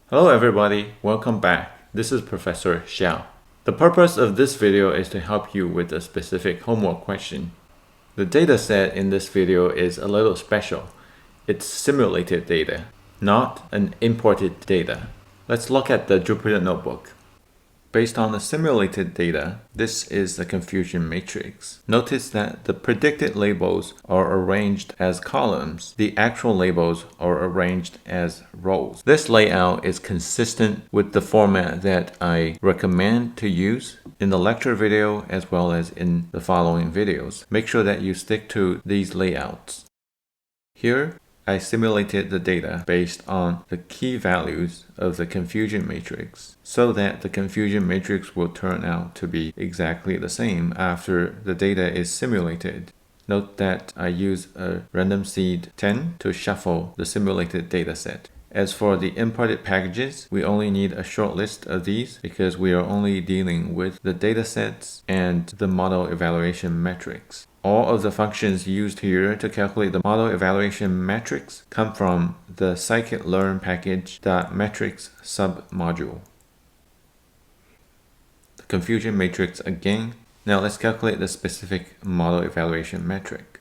Hello everybody, welcome back. This is Professor Xiao. The purpose of this video is to help you with a specific homework question. The data set in this video is a little special. It's simulated data, not an imported data. Let's look at the Jupyter Notebook. Based on the simulated data, this is the confusion matrix. Notice that the predicted labels are arranged as columns. The actual labels are arranged as rows. This layout is consistent with the format that I recommend to use in the lecture video as well as in the following videos. Make sure that you stick to these layouts. Here, I simulated the data based on the key values of the confusion matrix so that the confusion matrix will turn out to be exactly the same after the data is simulated. Note that I use a random seed 10 to shuffle the simulated data set. As for the imported packages, we only need a short list of these because we are only dealing with the datasets and the model evaluation metrics. All of the functions used here to calculate the model evaluation metrics come from the scikit-learn package.metrics submodule. The confusion matrix again. Now let's calculate the specific model evaluation metric.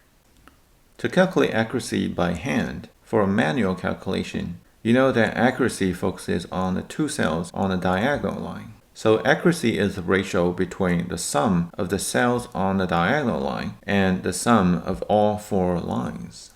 To calculate accuracy by hand for a manual calculation, you know that accuracy focuses on the two cells on a diagonal line. So accuracy is the ratio between the sum of the cells on the diagonal line and the sum of all four lines.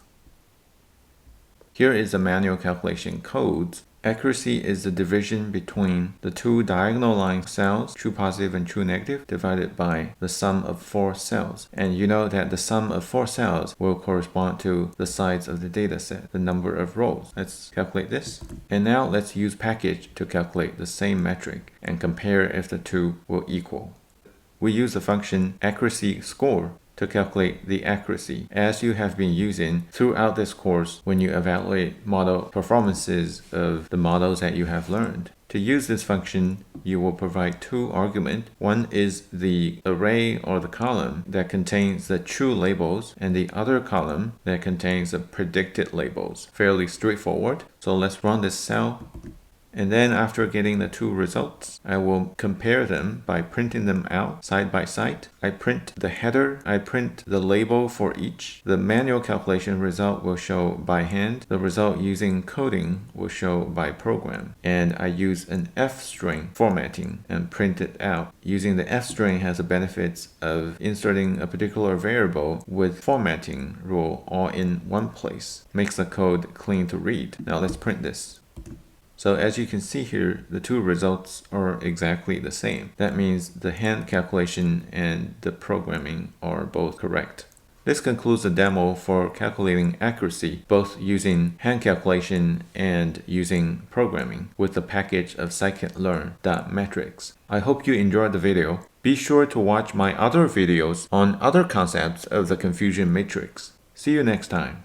Here is the manual calculation codes. Accuracy is the division between the two diagonal line cells, true positive and true negative, divided by the sum of four cells. And you know that the sum of four cells will correspond to the size of the data set, the number of rows. Let's calculate this. And now let's use package to calculate the same metric and compare if the two will equal. We use the function accuracy score to calculate the accuracy, as you have been using throughout this course when you evaluate model performances of the models that you have learned. To use this function, you will provide two arguments. One is the array or the column that contains the true labels, and the other column that contains the predicted labels. Fairly straightforward. So let's run this cell. And then after getting the two results, I will compare them by printing them out side by side. I print the header, I print the label for each. The manual calculation result will show by hand. The result using coding will show by program. And I use an F string formatting and print it out. Using the F string has the benefits of inserting a particular variable with formatting rule all in one place. Makes the code clean to read. Now let's print this. So as you can see here, the two results are exactly the same. That means the hand calculation and the programming are both correct. This concludes the demo for calculating accuracy, both using hand calculation and using programming with the package of scikit-learn.metrics. I hope you enjoyed the video. Be sure to watch my other videos on other concepts of the confusion matrix. See you next time.